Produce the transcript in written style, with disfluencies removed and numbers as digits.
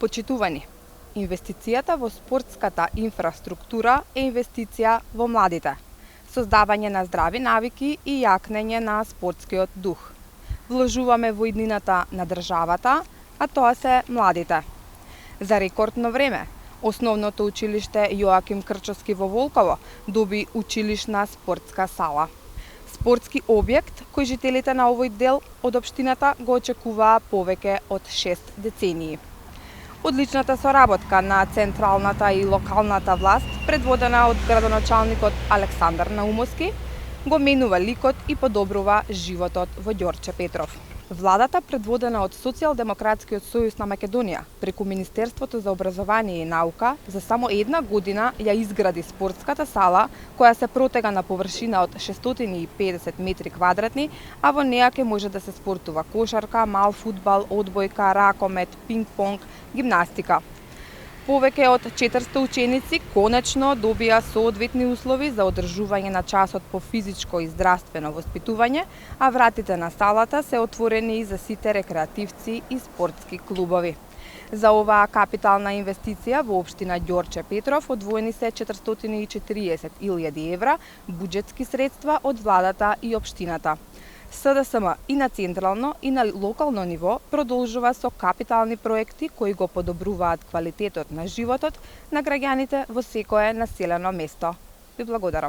Почитувани, инвестицијата во спортската инфраструктура е инвестиција во младите, создавање на здрави навики и јакнење на спортскиот дух. Вложуваме во иднината на државата, а тоа се младите. За рекордно време, Основното училиште Јоаким Крчовски во Волково доби училишна спортска сала. Спортски објект кој жителите на овој дел од општината го очекуваа повеќе од 6 децении. Одличната соработка на централната и локалната власт, предводена од градоначалникот Александар Наумовски, го менува ликот и подобрува животот во Ѓорче Петров. Владата, предводена од Социјалдемократскиот сојуз на Македонија, преку Министерството за образование и наука, за само една година ја изгради спортската сала, која се протега на површина од 650 метри квадратни, а во неа ќе може да се спортува кошарка, мал фудбал, одбојка, ракомет, пинг-понг, гимнастика. Повеќе од 400 ученици конечно добија соодветни услови за одржување на часот по физичко и здравствено воспитување, а вратите на салата се отворени и за сите рекреативци и спортски клубови. За оваа капитална инвестиција во општина Ѓорче Петров одвоени се 440.000 евра буџетски средства од владата и општината. СДСМ и на централно и на локално ниво продолжува со капитални проекти кои го подобруваат квалитетот на животот на граѓаните во секое населено место. Ви благодарам.